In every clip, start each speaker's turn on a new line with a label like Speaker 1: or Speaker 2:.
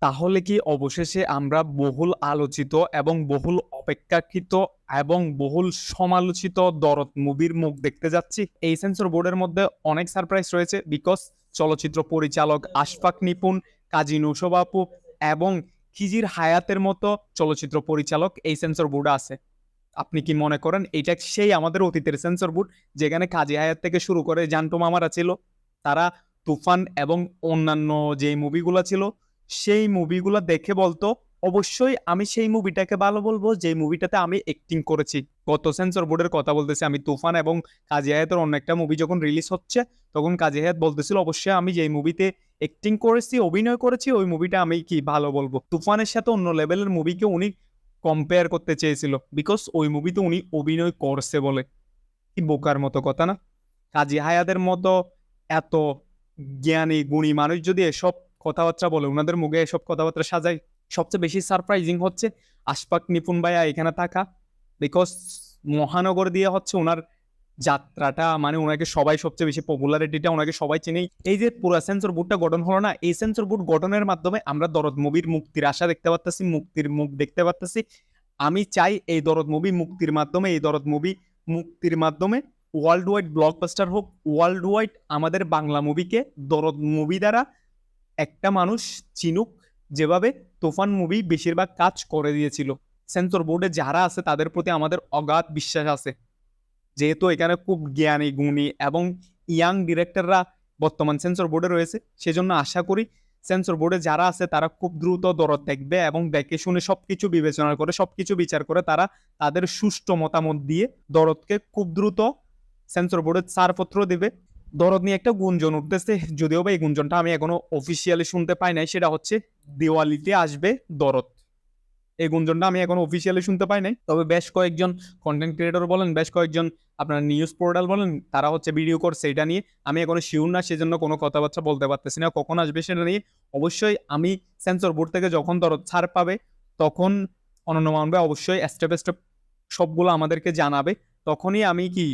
Speaker 1: তাহলে কি অবশেষে আমরা বহুল আলোচিত এবং বহুল অপেক্ষাকৃত এবং বহুল সমালোচিত দরদ মুভির মুখ দেখতে যাচ্ছি? এই সেন্সর বোর্ডের মধ্যে অনেক সারপ্রাইজ রয়েছে, বিকজ চলচ্চিত্র পরিচালক আশফাক নিপুণ, কাজী নৌশব আপু এবং খিজির হায়াতের মতো চলচ্চিত্র পরিচালক এই সেন্সর বোর্ডে আছে। আপনি কি মনে করেন এটা সেই আমাদের অতীতের সেন্সর বোর্ড, যেখানে কাজী হায়াত থেকে শুরু করে জান্টু মামারা ছিল, তারা তুফান এবং অন্যান্য যে মুভিগুলো ছিল সেই মুভিগুলো দেখে বলতো অবশ্যই আমি সেই মুভিটাকে ভালো বলবো যে মুভিটাতে আমি অ্যাক্টিং করেছি? গত সেন্সর বোর্ডের কথা বলতেছি আমি। তুফান এবং কাজী হায়াতের অন্য একটা মুভি যখন রিলিজ হচ্ছে, তখন কাজী হায়াত বলতেছিল অবশ্যই আমি যে মুভিতে অ্যাক্টিং করেছি, অভিনয় করেছি, ওই মুভিটা আমি কি ভালো বলবো। তুফানের সাথে অন্য লেভেলের মুভিকে উনি কম্পেয়ার করতে চেয়েছিল, বিকজ ওই মুভিতে উনি অভিনয় করছে বলে। কি বোকার মতো কথা না? কাজী হায়াতের মতো এত জ্ঞানী গুণী মানুষ যদি এসব কথাবার্তা বলে, ওনাদের মুখে এসব কথাবার্তা সাজায়। সবচেয়ে বেশি সারপ্রাইজিং হচ্ছে আশফাক নিপুণ ভাইয়া এখানে থাকা, বিকজ মহানগর দিয়ে হচ্ছে ওনার যাত্রাটা, মানে ওনাকে সবাই সবচেয়ে বেশি পপুলারিটিটা ওনাকে সবাই চিনেই। এই যে পুরো সেন্সর বোর্ডটা গঠন হলো না, এই সেন্সর বোর্ড গঠনের মাধ্যমে আমরা দরদ মুভির মুক্তির আশা দেখতে পারতেছি, মুক্তির মুখ দেখতে পারতেছি। আমি চাই এই দরদ মুভি মুক্তির মাধ্যমে, এই দরদ মুভি মুক্তির মাধ্যমে ওয়ার্ল্ড ওয়াইড ব্লকবাস্টার হোক, ওয়ার্ল্ড ওয়াইড আমাদের বাংলা মুভিকে দরদ মুভি দ্বারা একটা মানুষ চিনুক, যেভাবে তুফান মুভি বেশিরভাগ কাজ করে দিয়েছিল। সেন্সর বোর্ডে যারা আছে তাদের প্রতি আমাদের অগাধ বিশ্বাস আছে, যেহেতু এখানে খুব জ্ঞানী গুণী এবং ইয়াং ডিরেক্টররা বর্তমান সেন্সর বোর্ডে রয়েছে। সেজন্য আশা করি সেন্সর বোর্ডে যারা আছে তারা খুব দ্রুত দরদ দেখবে এবং দেখে শুনে সবকিছু বিবেচনা করে, সবকিছু বিচার করে তারা তাদের সুষ্ঠু মতামত দিয়ে দরদকে খুব দ্রুত সেন্সর বোর্ডে ছাড়পত্র দিবে। দরদ নিয়ে একটা গুঞ্জন উঠতেছে, যদিও বা এই গুঞ্জনটা আমি এখনো অফিসিয়ালি শুনতে পাই নাই। সেটা হচ্ছে দিওয়ালিতে আসবে দরদ। এই গুঞ্জনটা আমি এখন অফিসিয়ালি শুনতে পাই নাই, তবে বেশ কয়েকজন কন্টেন্ট ক্রিয়েটর বলেন, বেশ কয়েকজন আপনার নিউজ পোর্টাল বলেন, তারা হচ্ছে ভিডিও করছে এটা নিয়ে। আমি এখনো শিওর না, সেজন্য কোনো কথাবার্তা বলতে পারতেছি না কখন আসবে সেটা নিয়ে। অবশ্যই আমি সেন্সর বোর্ড থেকে যখন দরদ ছাড় পাবে, তখন অনন্য মানবে অবশ্যই স্টেপ স্টেপ সবগুলো আমাদেরকে জানাবে। তখনই আমি কি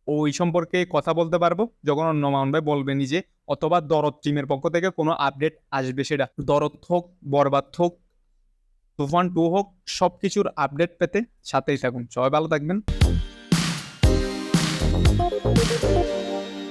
Speaker 1: ওই সম্পর্কে কথা বলতে পারবো, যখন অন্য মানবে বলবে নিজে, অথবা দরদ টিমের পক্ষ থেকে কোনো আপডেট আসবে। সেটা দরদ হোক, বরবাদ হোক, তুফান 2 হোক, সবকিছুর আপডেট পেতে সাথেই থাকুন। সবাই ভালো থাকবেন।